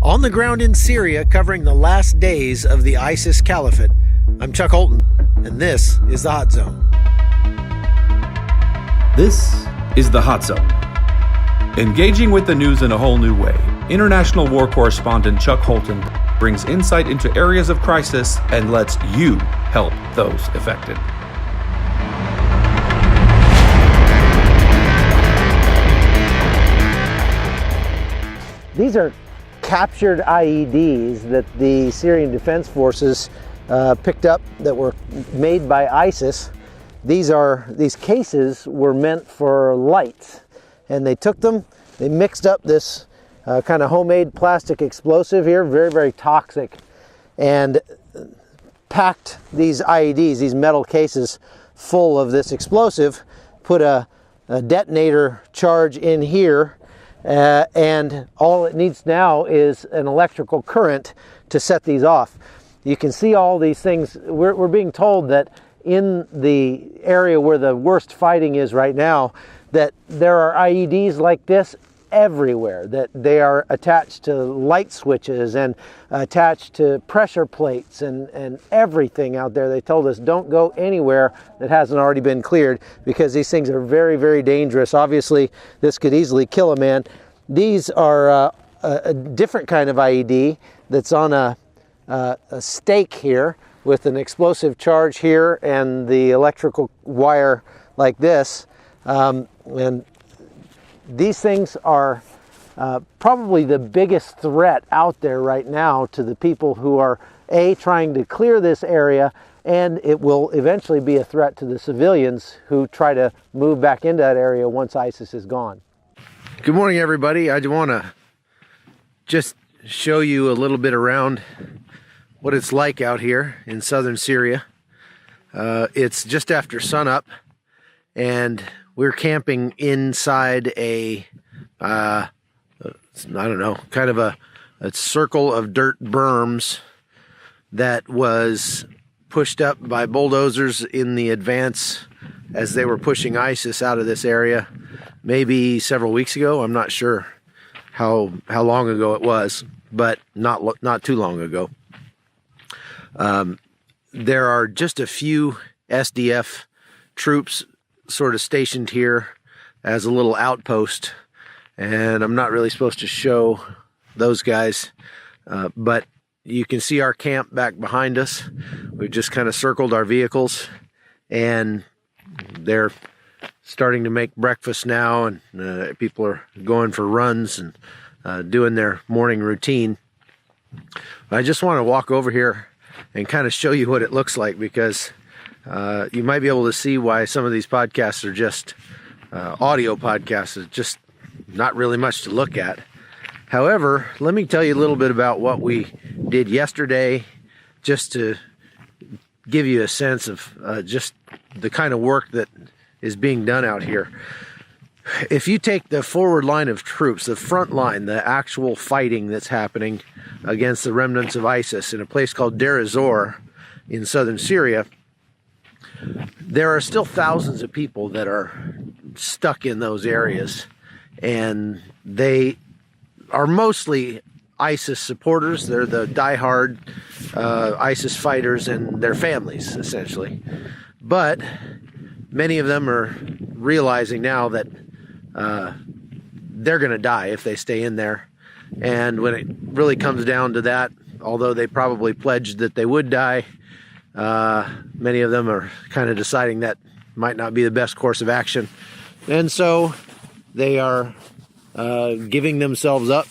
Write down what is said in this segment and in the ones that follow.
On the ground in Syria, covering the last days of the ISIS caliphate, I'm Chuck Holton, and this is the Hot Zone. This is the Hot Zone. Engaging with the news in a whole new way, international war correspondent Chuck Holton brings insight into areas of crisis and lets you help those affected. These are captured IEDs that the Syrian Defense Forces picked up that were made by ISIS. These cases were meant for lights, and they took them, they mixed up this kind of homemade plastic explosive here, very, very toxic, and packed these IEDs, these metal cases, full of this explosive, put a detonator charge in here, and all it needs now is an electrical current to set these off. You can see all these things. We're being told that in the area where the worst fighting is right now, that there are IEDs like this everywhere, that they are attached to light switches and attached to pressure plates and everything out there. They told us don't go anywhere that hasn't already been cleared because these things are very, very dangerous. Obviously, this could easily kill a man. These are a different kind of IED that's on a stake here with an explosive charge here and the electrical wire like this. And these things are probably the biggest threat out there right now to the people who are trying to clear this area, and it will eventually be a threat to the civilians who try to move back into that area once ISIS is gone. Good morning, everybody. I want to just show you a little bit around what it's like out here in southern Syria. It's just after sunup, and we're camping inside I don't know, kind of a circle of dirt berms that was pushed up by bulldozers in the advance as they were pushing ISIS out of this area maybe several weeks ago. I'm not sure how long ago it was, but not too long ago. There are just a few SDF troops sort of stationed here as a little outpost, and I'm not really supposed to show those guys, but you can see our camp back behind us. We've just kind of circled our vehicles, and they're starting to make breakfast now, and people are going for runs and doing their morning routine. I just want to walk over here and kind of show you what it looks like, because you might be able to see why some of these podcasts are just audio podcasts. It's just not really much to look at. However, let me tell you a little bit about what we did yesterday, just to give you a sense of just the kind of work that is being done out here. If you take the forward line of troops, the front line, the actual fighting that's happening against the remnants of ISIS in a place called Deir ez-Zor in southern Syria, there are still thousands of people that are stuck in those areas, and they are mostly ISIS supporters. They're the diehard ISIS fighters and their families, essentially. But many of them are realizing now that they're going to die if they stay in there. And when it really comes down to that, although they probably pledged that they would die, many of them are kind of deciding that might not be the best course of action. And so they are giving themselves up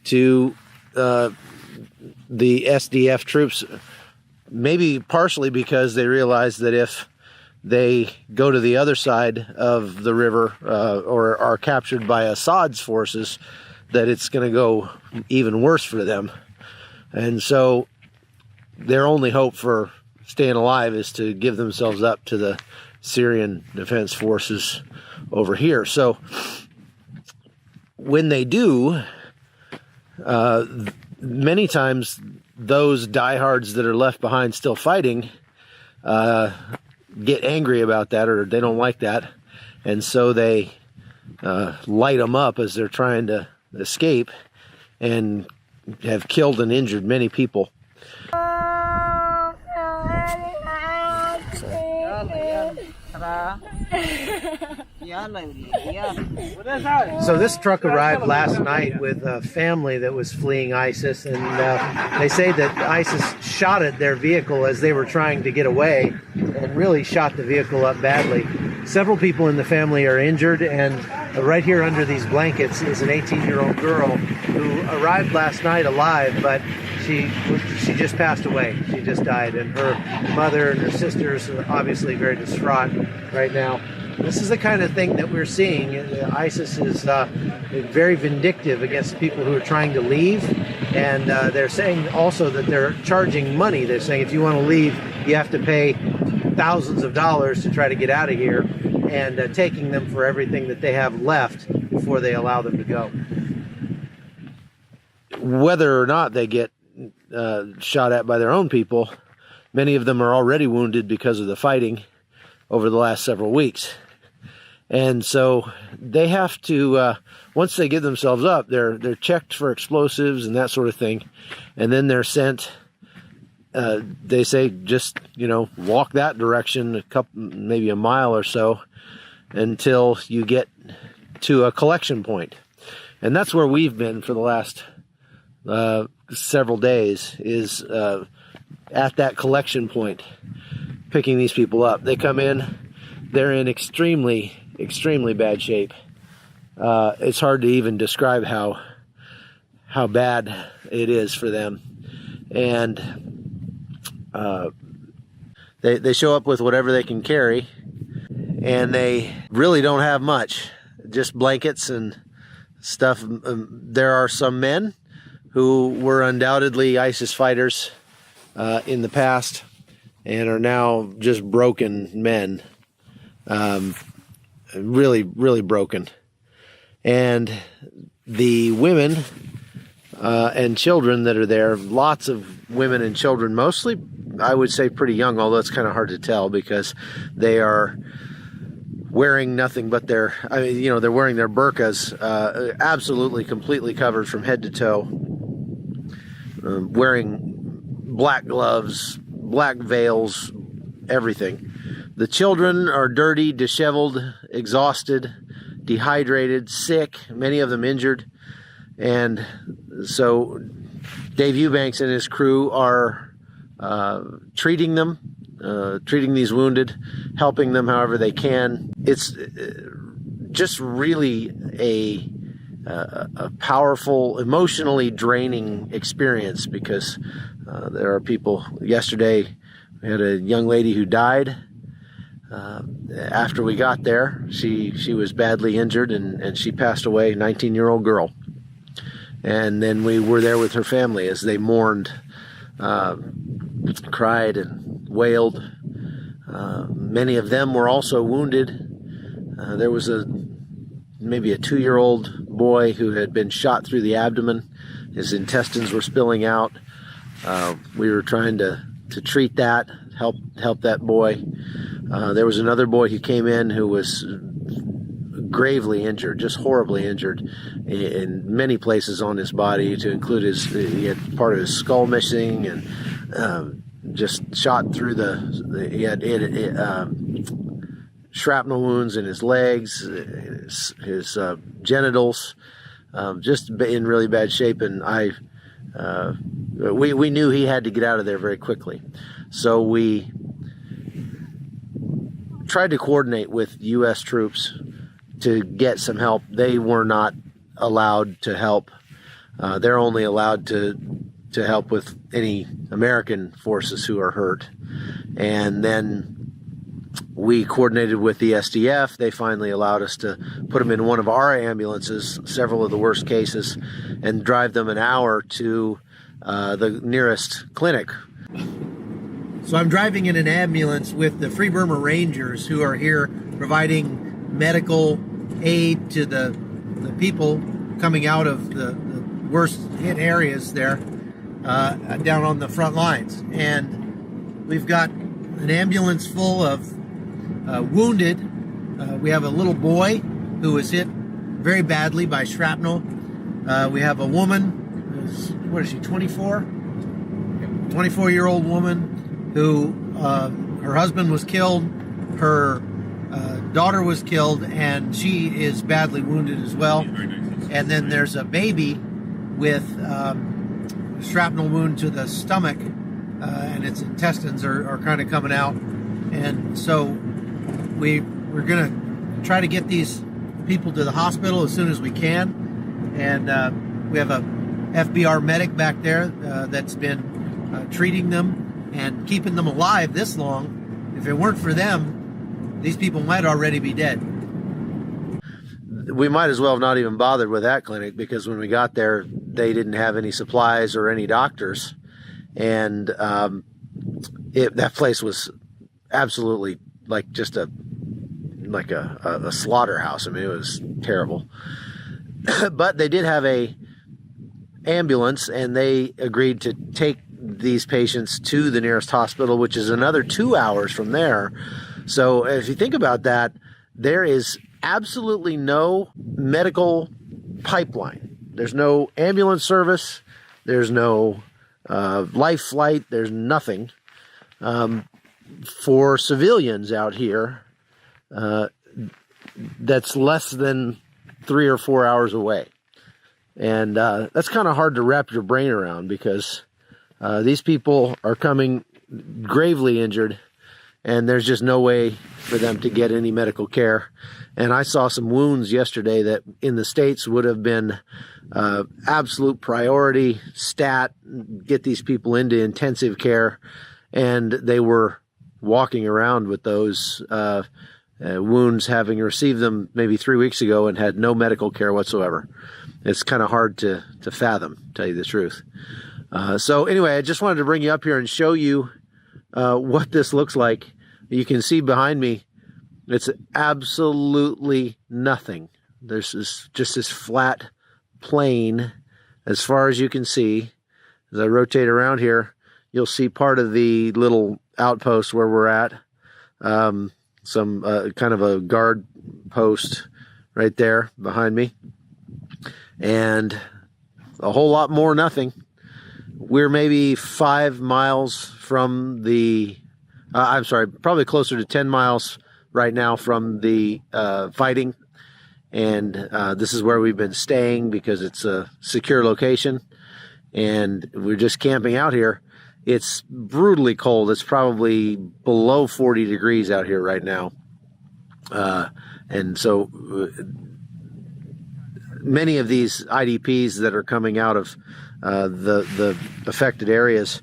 to the SDF troops, maybe partially because they realize that if they go to the other side of the river or are captured by Assad's forces, that it's going to go even worse for them. And so their only hope for staying alive is to give themselves up to the Syrian Defense Forces over here. So when they do, many times those diehards that are left behind still fighting get angry about that, or they don't like that, and so they light them up as they're trying to escape and have killed and injured many people. So this truck arrived last night with a family that was fleeing ISIS, and they say that ISIS shot at their vehicle as they were trying to get away and really shot the vehicle up badly. Several people in the family are injured, and right here under these blankets is an 18-year-old girl who arrived last night alive, but she just passed away. She just died, and her mother and her sisters are obviously very distraught right now. This is the kind of thing that we're seeing. ISIS is very vindictive against people who are trying to leave, and they're saying also that they're charging money. They're saying if you want to leave, you have to pay thousands of dollars to try to get out of here, and taking them for everything that they have left before they allow them to go. Whether or not they get shot at by their own people, many of them are already wounded because of the fighting over the last several weeks. And so they have to, once they give themselves up, they're checked for explosives and that sort of thing. And then they're sent, they say, just, walk that direction maybe a mile or so until you get to a collection point. And that's where we've been for the last several days, is at that collection point, picking these people up. They come in, they're in extremely bad shape. It's hard to even describe how bad it is for them. And they show up with whatever they can carry, and they really don't have much, just blankets and stuff. There are some men who were undoubtedly ISIS fighters in the past and are now just broken men. Really broken. And the women and children that are there, lots of women and children, mostly, I would say, pretty young, although it's kind of hard to tell because they are wearing nothing but they're wearing their burqas, absolutely completely covered from head to toe, wearing black gloves, black veils, everything. The children are dirty, disheveled, exhausted, dehydrated, sick, many of them injured. And so Dave Eubanks and his crew are treating these wounded, helping them however they can. It's just really a powerful, emotionally draining experience because there are people. Yesterday, we had a young lady who died. After we got there, she was badly injured and she passed away, 19-year-old girl. And then we were there with her family as they mourned, cried and wailed. Many of them were also wounded. There was maybe a 2-year-old boy who had been shot through the abdomen. His intestines were spilling out. We were trying to treat that, help that boy. There was another boy who came in who was gravely injured, just horribly injured in many places on his body, to include he had part of his skull missing and just shot through he had shrapnel wounds in his legs, his genitals, just in really bad shape. And we knew he had to get out of there very quickly. So we tried to coordinate with U.S. troops to get some help. They were not allowed to help. They're only allowed to help with any American forces who are hurt. And then we coordinated with the SDF. They finally allowed us to put them in one of our ambulances, several of the worst cases, and drive them an hour to the nearest clinic. So I'm driving in an ambulance with the Free Burma Rangers, who are here providing medical aid to the people coming out of the worst hit areas there down on the front lines. And we've got an ambulance full of wounded. We have a little boy who was hit very badly by shrapnel. We have a woman who's what is she, 24? 24-year-old woman who her husband was killed, her daughter was killed, and she is badly wounded as well. And then there's a baby with shrapnel wound to the stomach, and its intestines are kind of coming out. And so we're going to try to get these people to the hospital as soon as we can. And we have a FBR medic back there that's been treating them and keeping them alive this long. If it weren't for them, these people might already be dead. We might as well have not even bothered with that clinic, because when we got there, they didn't have any supplies or any doctors. And that place was absolutely like just a slaughterhouse. I mean, it was terrible. But they did have a ambulance, and they agreed to take these patients to the nearest hospital, which is another 2 hours from there. So if you think about that, there is absolutely no medical pipeline. There's no ambulance service. There's no life flight. There's nothing for civilians out here that's less than 3 or 4 hours away. And that's kind of hard to wrap your brain around, because these people are coming gravely injured, and there's just no way for them to get any medical care. And I saw some wounds yesterday that in the States would have been absolute priority stat, get these people into intensive care. And they were walking around with those wounds, having received them maybe 3 weeks ago and had no medical care whatsoever. It's kind of hard to fathom, to tell you the truth. So anyway, I just wanted to bring you up here and show you what this looks like. You can see behind me, it's absolutely nothing. There's just this flat plain as far as you can see. As I rotate around here, you'll see part of the little outpost where we're at. Some kind of a guard post right there behind me. And a whole lot more nothing. We're maybe 5 miles from the, probably closer to 10 miles right now from the fighting. And this is where we've been staying because it's a secure location. And we're just camping out here. It's brutally cold. It's probably below 40 degrees out here right now. And so many of these IDPs that are coming out of the affected areas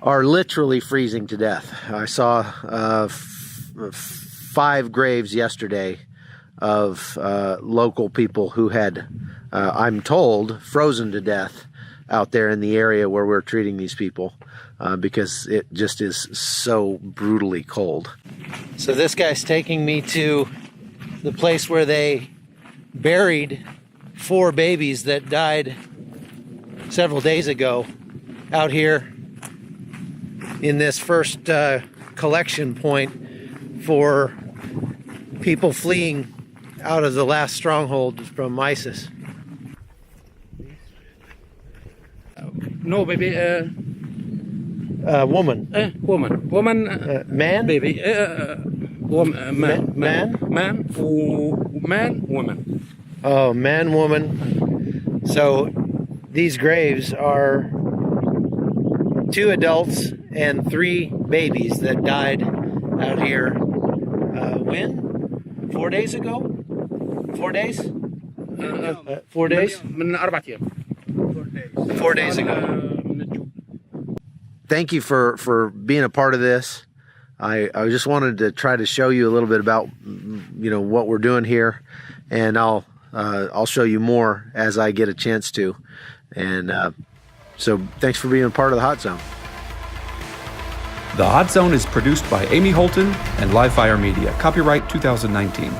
are literally freezing to death. I saw 5 graves yesterday of local people who had, I'm told, frozen to death out there in the area where we're treating these people because it just is so brutally cold. So this guy's taking me to the place where they buried 4 babies that died several days ago out here in this first collection point for people fleeing out of the last stronghold from ISIS. No, baby. Woman. Woman. Woman. Man? Baby. Woman. Man. Man? Man. Man. Woman. Oh, man, woman. So these graves are 2 adults and 3 babies that died out here. When? 4 days ago? 4 days? 4 days? 4 days ago. Thank you for being a part of this. I just wanted to try to show you a little bit about what we're doing here, and I'll show you more as I get a chance to. And so thanks for being a part of the Hot Zone. The Hot Zone is produced by Amy Holton and Livefire Media. Copyright 2019.